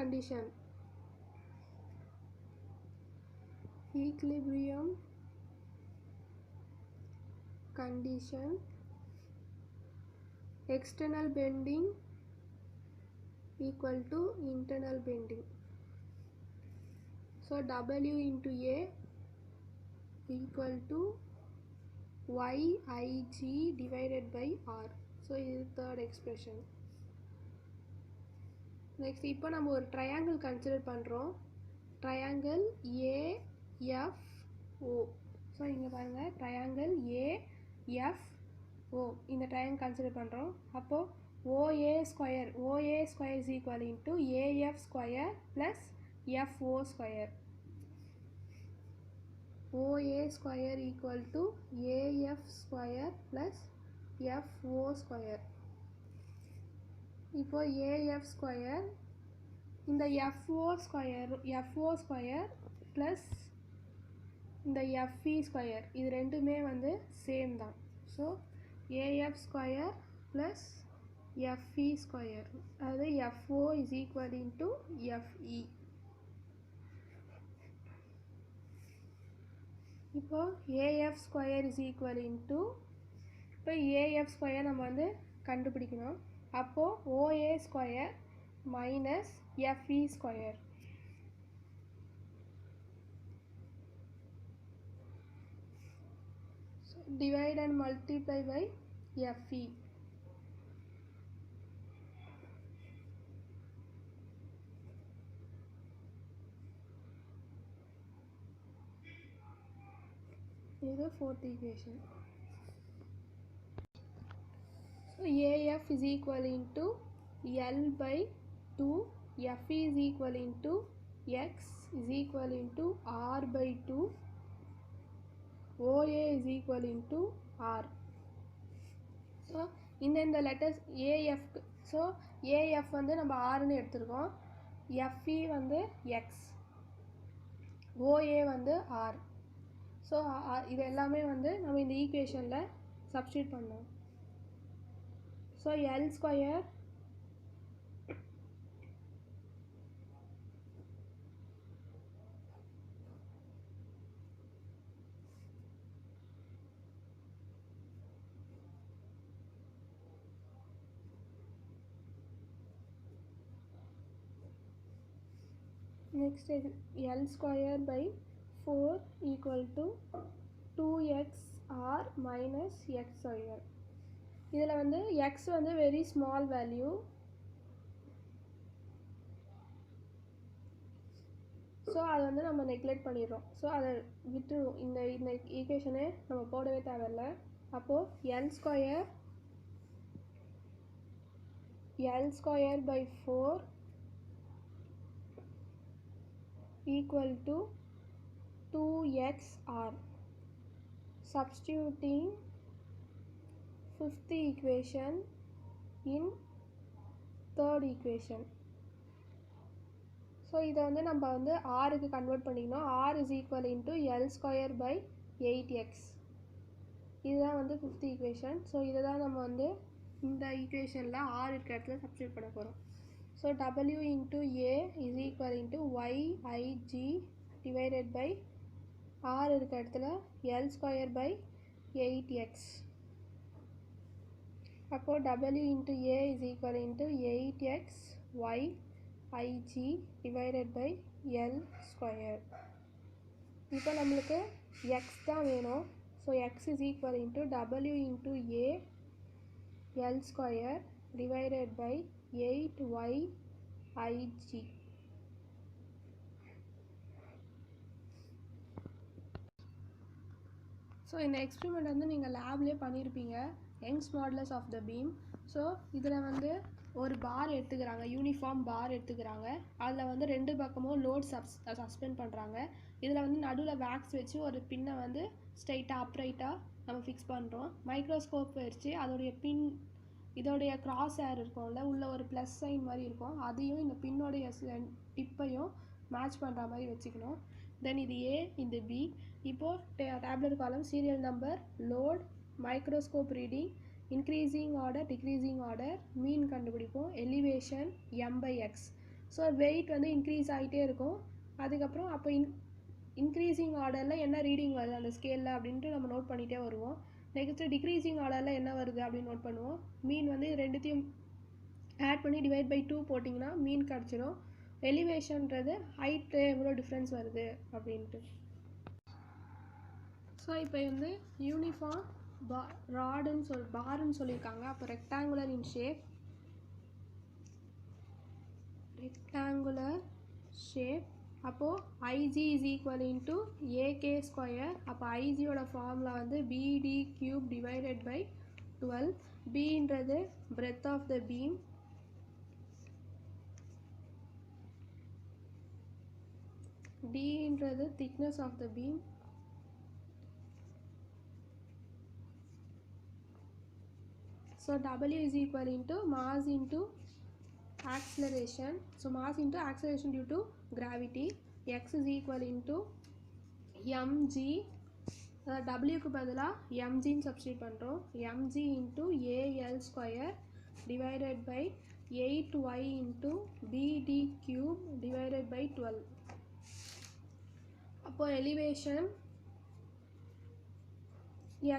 condition, external bending equal to internal bending. So W into A equal to YIG divided by R. So this is third expression. Next இப்போ நம்ம ஒரு triangle consider பண்ணுறோம். Triangle AFO. So இங்கே பாருங்கள் triangle AFO இந்த triangle consider பண்ணுறோம். அப்போது OA square is equal into AF square plus FO square. OA square equal to AF square plus FO square. இப்போ AF square இந்த FO square plus இந்த FE square இது ரெண்டுமே வந்து சேம் தான். So AF square plus FE square அதாவது FO is equal into FE. இப்போ AF square is equal into இப்போ AF square நம்ம வந்து கண்டுபிடிக்கணும். அப்போது OA square minus FE square. So divide and multiply by FE. இது fourth equation. So AF is equal into L by 2, FE is equal into X is equal into R by 2, OA is equal into R. So இந்த letters AF, so AF வந்து நம்ம Rன்னு எடுத்துருக்கோம், FE வந்து X, OA வந்து R. So இது எல்லாமே வந்து நம்ம இந்த ஈக்குவேஷனில் சப்ஸ்டியூட் பண்ணோம். So L square next L square by 4 equal to 2xr minus x square. இதில் வந்து x வந்து very small value, ஸோ அதை வந்து நம்ம நெக்லெக்ட் பண்ணிடுறோம். ஸோ அதை விட்டுருவோம், இந்த ஈக்குவேஷனே நம்ம போடவே தேவையில்லை. அப்போது L square by 4 equal to 2xr. Substituting fifth equation in third equation. So இதை வந்து நம்ம வந்து ஆருக்கு கன்வெர்ட் பண்ணிக்கணும். r is equal into L square by 8x. இதுதான் வந்து ஃபிஃப்த் ஈக்குவேஷன். ஸோ இதை தான் நம்ம வந்து இந்த ஈக்குவேஷனில் r இருக்கிற இடத்துல சப்ஸ்டியூட் பண்ண போகிறோம். So w into a is equal into yig divided by r இருக்கிற இடத்துல L square by 8x. அப்போது w into a is equal into 8x yig divided by L square. இப்போ நம்மளுக்கு x தான் வேணும். So x is equal into w into a L square divided by 8yig. So இந்த experiment வந்து நீங்கள் லேப்லேயே பண்ணியிருப்பீங்க, Young's modulus of the beam. So இதில் வந்து ஒரு பார் எடுத்துக்கிறாங்க, யூனிஃபார்ம் பார் எடுத்துக்கிறாங்க. அதில் வந்து ரெண்டு பக்கமும் லோட் சஸ்பெண்ட் பண்ணுறாங்க. இதில் வந்து நடுவில் வேக்ஸ் வச்சு ஒரு பின்னை வந்து ஸ்ட்ரைட்டாக அப்ரைட்டாக நம்ம ஃபிக்ஸ் பண்ணுறோம். மைக்ரோஸ்கோப் வச்சு இதோடைய கிராஸ் ஏர் இருக்கும்ல, உள்ள ஒரு ப்ளஸ் சைன் மாதிரி இருக்கும், அதையும் இந்த பின்னோடைய டிப்பையும் மேட்ச் பண்ணுற மாதிரி வச்சுக்கணும். தென் இது ஏ, இது பி. இப்போது tabular column, serial number, load, microscope reading, increasing order, decreasing order, mean கண்டுபிடிப்போம், எலிவேஷன் m/x. ஸோ வெயிட் வந்து இன்க்ரீஸ் ஆகிட்டே இருக்கும். அதுக்கப்புறம் அப்போ இன்க்ரீஸிங் ஆர்டரில் என்ன ரீடிங் வருது அந்த ஸ்கேலில் அப்படின்ட்டு நம்ம நோட் பண்ணிகிட்டே வருவோம். நெக்ஸ்ட்டு டிக்ரீஸிங் ஆர்டரில் என்ன வருது அப்படின்னு நோட் பண்ணுவோம். மீன் வந்து இது ரெண்டுத்தையும் ஆட் பண்ணி டிவைட் பை 2 போட்டிங்கன்னா மீன் கிடச்சிடும். எலிவேஷன்றது ஹைட்டு எவ்வளோ டிஃப்ரென்ஸ் வருது அப்படின்ட்டு. ஸோ இப்போ வந்து யூனிஃபார்ம் பாருன்னு சொல்லியிருக்காங்க. அப்போ ரெக்டாங்குலர் இன் ஷேப், அப்போது IG is equal into AK square. அப்போ IGயோட ஃபார்முலா வந்து BD cube divided by 12. Bன்றது breadth of the beam, Dன்றது thickness of the beam, so W is equal into mass into acceleration. So mass into acceleration due to gravity. X is equal into mg. W க்கு பதிலா mg ன்னு substitute பண்ணுறோம். mg into AL square divided by 8y into BD cube divided by 12. அப்போ elevation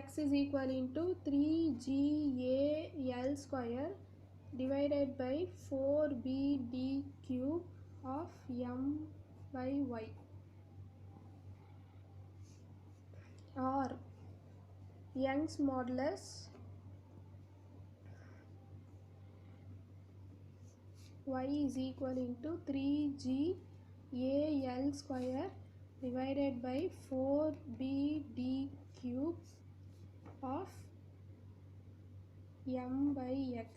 x is equal into 3GAL square divided by 4BD cube of m/y. Or Young's modulus y is equal into 3GAL square divided by 4BD cube of m/x.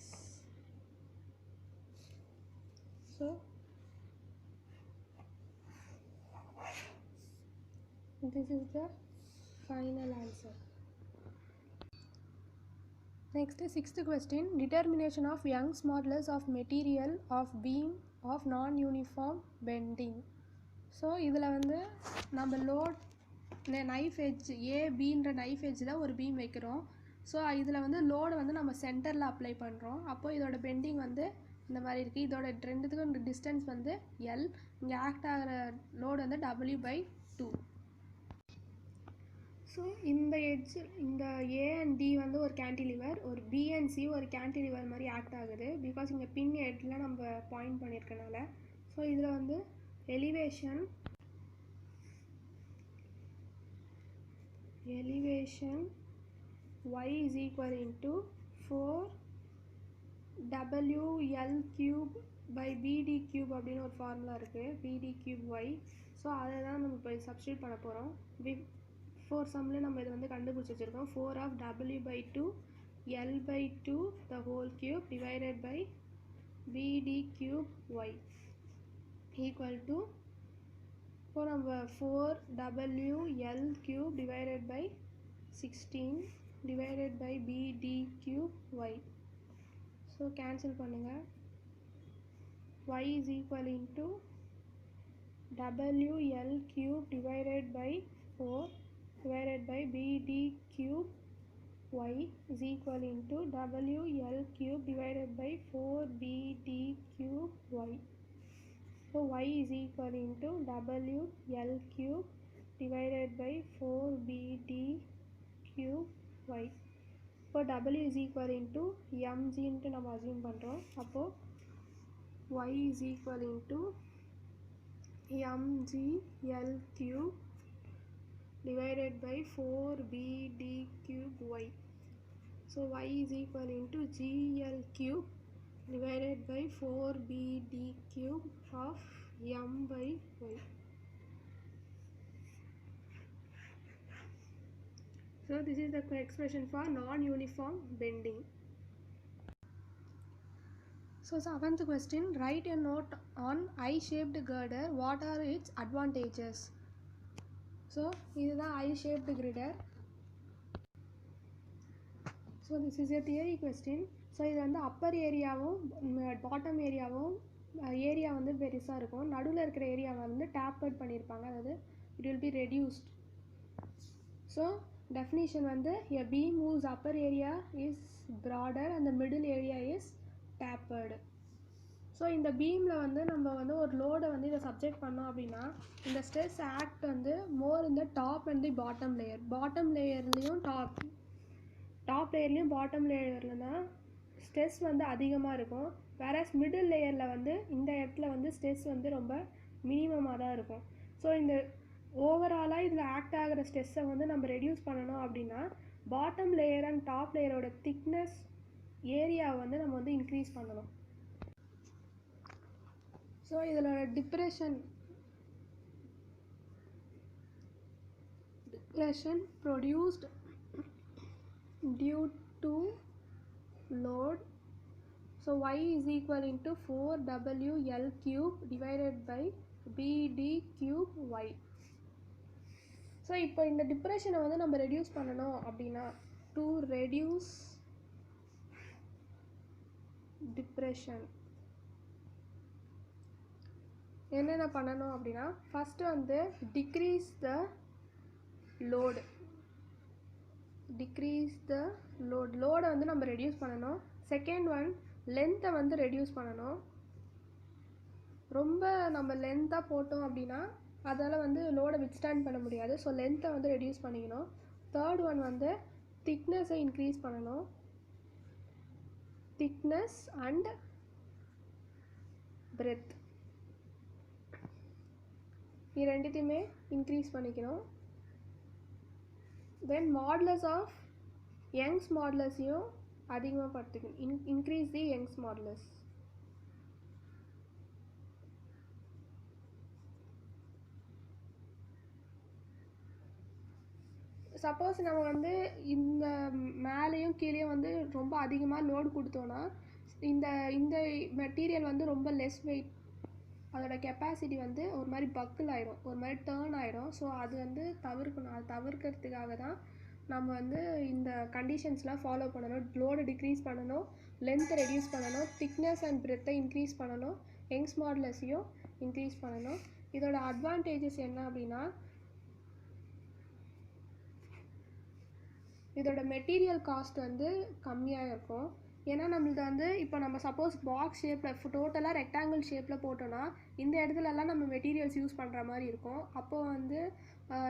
So this is the final answer. Next, sixth question, determination of Young's modulus of material of beam of non-uniform bending. So இதில் வந்து நம்ம load knife edge ஏபின்ற knife எட்ஜில் ஒரு beam வைக்கிறோம். So இதில் வந்து லோடை வந்து நம்ம சென்டரில் அப்ளை பண்ணுறோம். அப்போது இதோட பெண்டிங் வந்து இந்த மாதிரி இருக்குது. இதோட ரெண்டுத்துக்கும் டிஸ்டன்ஸ் வந்து எல். இங்கே ஆக்ட் ஆகிற லோடு வந்து W/2. ஸோ இந்த எட்ஜ் இந்த ஏ அண்ட் டி வந்து ஒரு கேன்டிலிவர், ஒரு பி அண்ட் சி ஒரு கேன்டிலிவர் மாதிரி ஆக்ட் ஆகுது. பிகாஸ் இங்கே பின் எட்ஜில் நம்ம பாயிண்ட் பண்ணியிருக்கனால. ஸோ இதில் வந்து elevation y is equal into 4WL cube by BD cube அப்படின்னு ஒரு ஃபார்முலா இருக்குது, BD cube y. ஸோ அதை தான் நம்ம இப்போ சப்ஸ்டியூட் பண்ண போகிறோம். ஃபோர் சம்மில் நம்ம இதை வந்து கண்டுபிடிச்சி வச்சுருக்கோம். 4 of W/2 L/2 the whole cube divided by BD cube y equal to, இப்போ நம்ம 4WL cube divided by 16 divided by BD cube y. So cancel பண்ணுங்கள். y is equal into WL cube divided by 4 divided by BD cube y is equal into WL cube divided by 4BD cube y. So y is equal into WL cube divided by 4BD cube y. இப்போ W is equal into mg ன்ட்டு நம்ம assume பண்ணுறோம். அப்போது y is equal into mgl cube divided by 4BD cube y. So y is equal into gl cube divided by 4BD cube of m/y. So this is the expression for non-uniform bending. So seventh question, write a note on I-shaped girder. What are its advantages? So இதுதான் I-shaped girder. So this is a theory question. So இது வந்து அப்பர் ஏரியாவும் bottom ஏரியாவும் area வந்து பெருசாக இருக்கும். நடுவில் இருக்கிற ஏரியாவை வந்து டேப்பர்ட் பண்ணியிருப்பாங்க, அதாவது it will be reduced. So definition வந்து a beam whose upper area is broader and the middle area is tapered. So இந்த பீமில் வந்து நம்ம வந்து ஒரு லோடை வந்து இதை சப்ஜெக்ட் பண்ணோம் அப்படின்னா இந்த ஸ்ட்ரெஸ் ஆக்ட் வந்து மோர் இந்த top and the bottom layer. Bottom லேயர்லேயும் டாப் லேயர்லேயும் பாட்டம் லேயரில் தான் ஸ்ட்ரெஸ் வந்து அதிகமாக இருக்கும். வேறஸ் மிடில் லேயரில் வந்து இந்த இடத்துல வந்து ஸ்ட்ரெஸ் வந்து ரொம்ப மினிமமாக தான் இருக்கும். ஸோ இந்த ஓவராலாக இதில் ஆக்ட் ஆகிற ஸ்ட்ரெஸ்ஸை வந்து நம்ம ரெடியூஸ் பண்ணணும் அப்படின்னா பாட்டம் லேயர் அண்ட் டாப் லேயரோட திக்னஸ் ஏரியாவை வந்து நம்ம வந்து இன்க்ரீஸ் பண்ணணும். ஸோ இதோட depression produced due to load. So y is equal into 4WL cube divided by BD cube y. So இப்போ இந்த டிப்ரெஷனை வந்து நம்ம ரெடியூஸ் பண்ணணும் அப்படின்னா டு ரெடியூஸ் டிப்ரெஷன் என்னென்ன பண்ணணும் அப்படின்னா ஃபஸ்ட்டு வந்து டிக்ரீஸ் த லோடு. லோடை வந்து நம்ம ரெடியூஸ் பண்ணணும். செகண்ட் ஒன் லென்த்தை வந்து ரெடியூஸ் பண்ணணும். ரொம்ப நம்ம லென்த்தாக போட்டோம் அப்படின்னா அதால் வந்து லோடை வித்ஸ்டாண்ட் பண்ண முடியாது. ஸோ லென்த்தை வந்து ரெடியூஸ் பண்ணிக்கணும். தேர்ட் ஒன் வந்து திக்னஸை இன்க்ரீஸ் பண்ணணும். திக்னஸ் அண்ட் பிரெத் இது ரெண்டுத்தையுமே இன்க்ரீஸ் பண்ணிக்கணும். தென் மாடுலஸ் ஆஃப் யங்ஸ் மாடுலஸையும் அதிகமாக படுத்திக்கணும். Increase the Young's modulus. Suppose நம்ம வந்து இந்த மேலேயும் கீழேயும் வந்து ரொம்ப ரொம்ப அதிகமாக லோடு கொடுத்தோன்னா இந்த இந்த மெட்டீரியல் வந்து ரொம்ப லெஸ் வெயிட், அதோட கெப்பாசிட்டி வந்து ஒரு மாதிரி பக்கிள் ஆகிடும், ஒரு மாதிரி டேர்ன் ஆகிடும். ஸோ அது வந்து தவிர்க்கணும். அது தவிர்க்கிறதுக்காக தான் நம்ம வந்து இந்த கண்டிஷன்ஸ்லாம் ஃபாலோ பண்ணணும். லோடு டிக்ரீஸ் பண்ணணும், லென்த்தை ரெடியூஸ் பண்ணணும், திக்னஸ் அண்ட் பிரெத்தை இன்க்ரீஸ் பண்ணணும், யங்ஸ் மாடுலஸையும் இன்க்ரீஸ் பண்ணணும். இதோட அட்வான்டேஜஸ் என்ன அப்படின்னா, இதோட மெட்டீரியல் காஸ்ட் வந்து கம்மியாக இருக்கும். ஏன்னா நம்மளது வந்து இப்போ நம்ம சப்போஸ் பாக்ஸ் ஷேப்பில் டோட்டலாக ரெக்டாங்கிள் ஷேப்பில் போட்டோன்னா இந்த இடத்துலலாம் நம்ம மெட்டீரியல்ஸ் யூஸ் பண்ணுற மாதிரி இருக்கும். அப்போது வந்து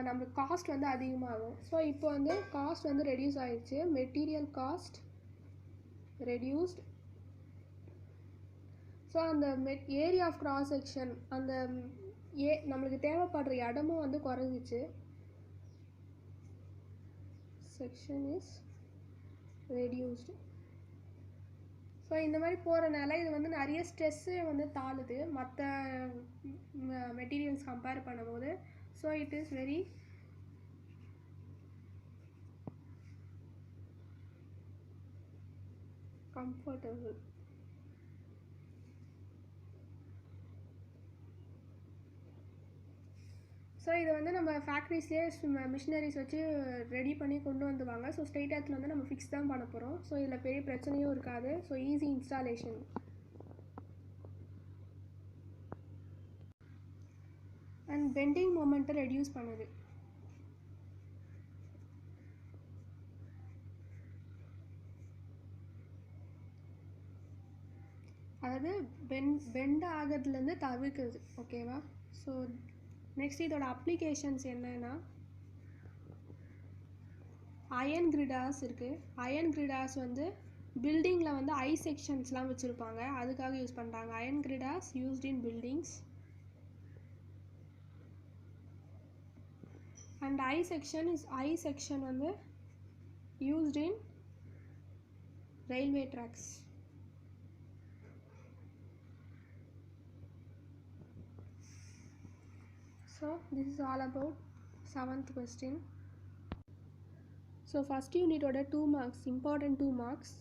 நம்மளுக்கு காஸ்ட் வந்து அதிகமாகும். ஸோ இப்போ வந்து காஸ்ட் வந்து ரெடியூஸ் ஆகிடுச்சு, மெட்டீரியல் காஸ்ட் ரெடியூஸ்ட். ஸோ அந்த ஏரியா ஆஃப் கிராஸ் செக்ஷன், அந்த நம்மளுக்கு தேவைப்படுற இடமும் வந்து குறைஞ்சிச்சு. Section is reduced. ஸோ இந்த மாதிரி போகிறனால இது வந்து நிறைய ஸ்ட்ரெஸ்ஸு வந்து தாழுது மற்ற மெட்டீரியல்ஸ் கம்பேர் பண்ணும்போது. So it is very comfortable. So இதை வந்து நம்ம ஃபேக்ட்ரிஸ்லேயே மிஷினரிஸ் வச்சு ரெடி பண்ணி கொண்டு வந்துவாங்க. ஸோ ஸ்ட்ரெயிட் இடத்துல வந்து நம்ம ஃபிக்ஸ் தான் பண்ண போகிறோம். ஸோ இதில் பெரிய பிரச்சனையும் இருக்காது. So easy installation. And bending மொமெண்ட்டை ரெடியூஸ் பண்ணுது. அதாவது பெண்ட் ஆகிறதுலேருந்து தவிர்க்குது. ஓகேவா? ஸோ நெக்ஸ்ட் இதோட அப்ளிகேஷன்ஸ் என்னன்னா, அயன் கிரிடாஸ் இருக்குது. அயன் கிரிடாஸ் வந்து பில்டிங்கில் வந்து ஐ செக்ஷன்ஸ்லாம் வச்சுருப்பாங்க, அதுக்காக யூஸ் பண்ணுறாங்க. Iron girders used in buildings. And I section வந்து used in railway tracks. So this is all about 7th question. So first unit order 2 marks, important 2 marks.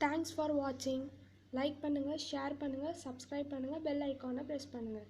Thanks for watching. Like பண்ணுங்கள், share பண்ணுங்கள், subscribe பண்ணுங்கள், bell ஐக்கானை press பண்ணுங்கள்.